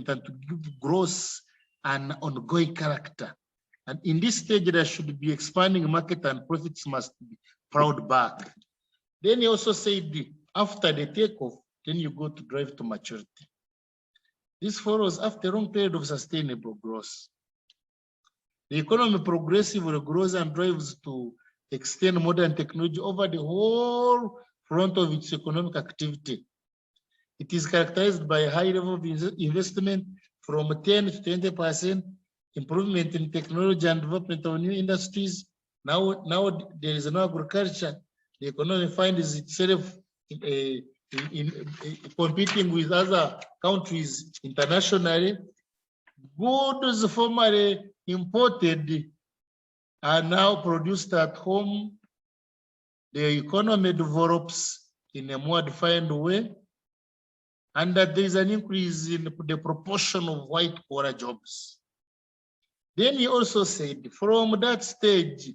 and to give growth and ongoing character. And in this stage, there should be expanding market and profits must be plowed back. Then he also said, after the takeoff, then you go to drive to maturity. This follows after a long period of sustainable growth. The economy progressively grows and drives to extend modern technology over the whole front of its economic activity. It is characterized by a high level of investment from 10 to 20%, improvement in technology and development of new industries. Now there is no agriculture. The economy finds itself competing with other countries internationally. Goods formerly imported are now produced at home. The economy develops in a more defined way, and that there is an increase in the proportion of white-collar jobs. Then he also said, from that stage,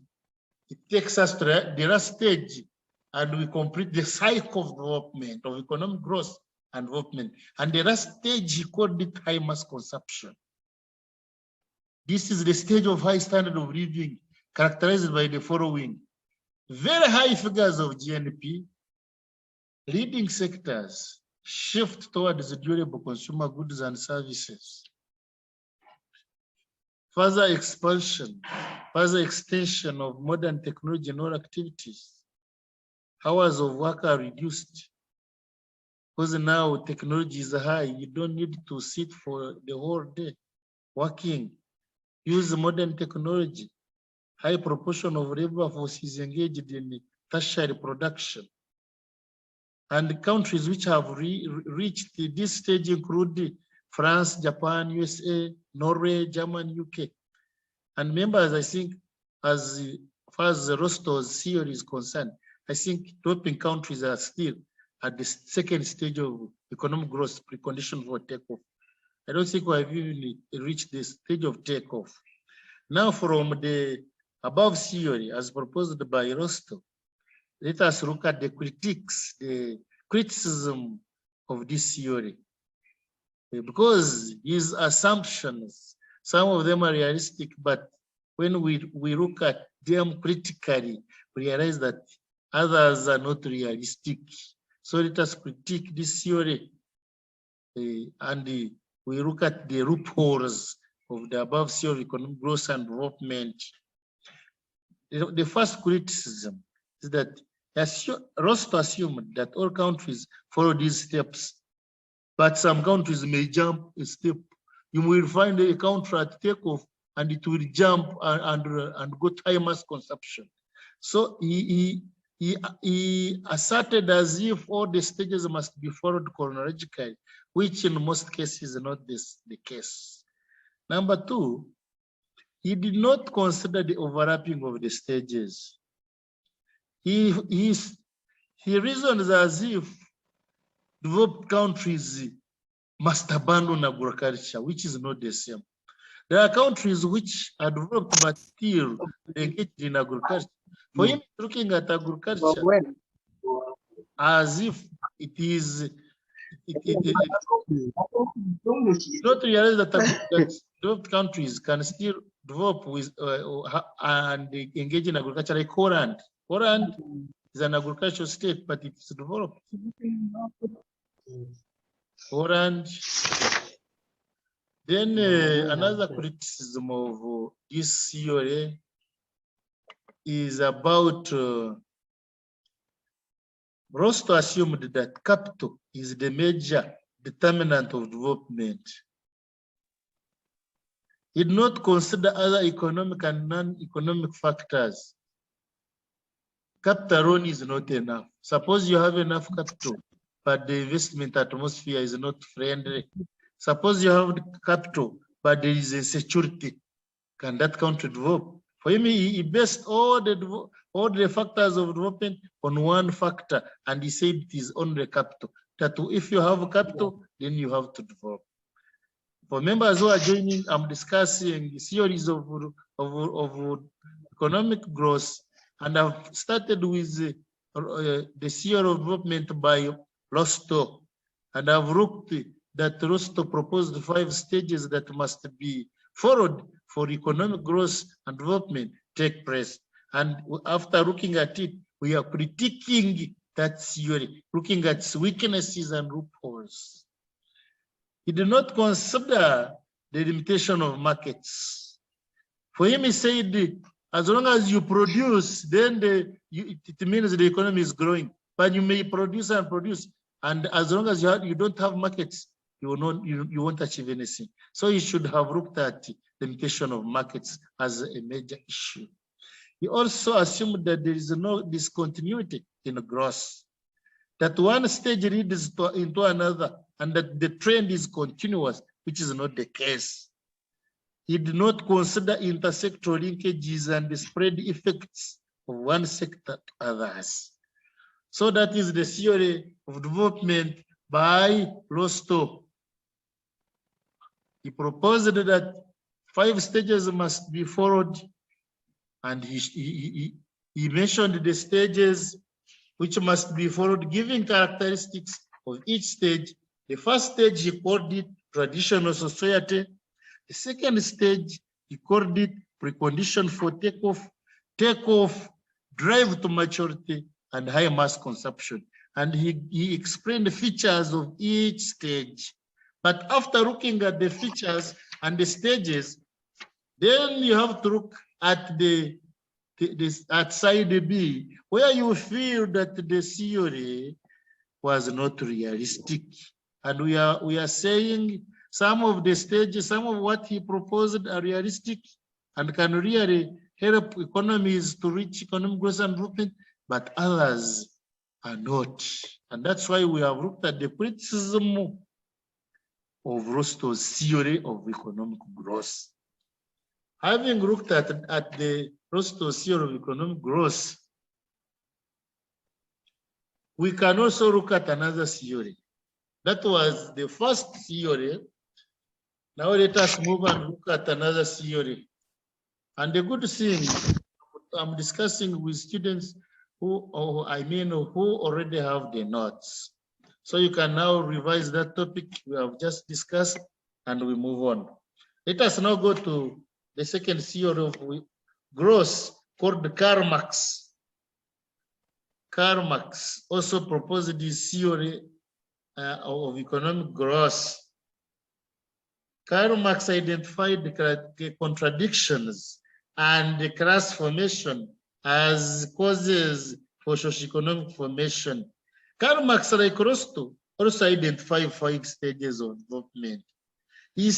it takes us to the last stage, and we complete the cycle of development, of economic growth and development. And the last stage, he called it high mass consumption. This is the stage of high standard of living, characterized by the following: very high figures of GNP, leading sectors shift towards durable consumer goods and services, further expansion, further extension of modern technology in all activities. Hours of work are reduced because now technology is high. You don't need to sit for the whole day working. Use modern technology. High proportion of labor force is engaged in tertiary production. And countries which have reached this stage include France, Japan, USA, Norway, Germany, UK. And members, I think, as far as Rostov's theory is concerned, I think developing countries are still at the second stage of economic growth, precondition for takeoff. I don't think we have even reached the stage of takeoff. Now, from the above theory, as proposed by Rostov, let us look at the critiques, the criticism of this theory. Because his assumptions, some of them are realistic, but when we look at them critically, we realize that others are not realistic. So let us critique this theory and we look at the loopholes of the above theory of economic growth and development. The first criticism is that Rostov assumed that all countries follow these steps, but some countries may jump a step. You will find a country at takeoff and it will jump and go to high mass consumption. So he asserted as if all the stages must be followed chronologically, which in most cases is not the case. Number two, he did not consider the overlapping of the stages. He reasons as if developed countries must abandon agriculture, which is not the same. There are countries which are developed but still engaged in agriculture. For him, looking at agriculture as if it is, not realize that developed countries can still develop with and engage in agriculture, like Holland. Holland is an agricultural state, but it's developed. Holland. Then another criticism of this theory is about Rostov assumed that capital is the major determinant of development. He did not consider other economic and non-economic factors. Capital alone is not enough. Suppose you have enough capital, but the investment atmosphere is not friendly. Suppose you have capital, but there is insecurity. Can that country develop? For him, he based all the factors of development on one factor, and he said it is only capital. That if you have capital, then you have to develop. For members who are joining, I'm discussing series of economic growth, and I've started with the theory of development by Rostov, and I've looked that Rostow proposed 5 stages that must be followed for economic growth and development take place. And after looking at it, we are critiquing that theory, looking at its weaknesses and loopholes. He did not consider the limitation of markets. For him, he said, as long as you produce, then it means the economy is growing. But you may produce and produce, and as long as you don't have markets, you won't achieve anything. So you should have looked at the limitation of markets as a major issue. He also assumed that there is no discontinuity in growth, that one stage leads into another, and that the trend is continuous, which is not the case. He did not consider intersectoral linkages and the spread effects of one sector to others. So that is the theory of development by Rostow. He proposed that 5 stages must be followed, and he mentioned the stages which must be followed, giving characteristics of each stage. The first stage, he called it traditional society. The second stage, he called it precondition for takeoff, drive to maturity, and high mass consumption. And he explained the features of each stage. But after looking at the features and the stages, then you have to look at at side B, where you feel that the theory was not realistic. And we are saying some of the stages, some of what he proposed are realistic and can really help economies to reach economic growth and development, but others are not. And that's why we have looked at the criticism of Rostow's theory of economic growth. Having looked at the Rostow's theory of economic growth, we can also look at another theory. That was the first theory. Now let us move and look at another theory. And the good thing, I'm discussing with students who already have the notes. So you can now revise that topic we have just discussed and we move on. Let us now go to the second theory of growth called Karl Marx. Karl Marx also proposed this theory of economic growth. Karl Marx identified the contradictions and the class formation as causes for socioeconomic formation. Karl Marx, like Rostow, also identified 5 stages of development. He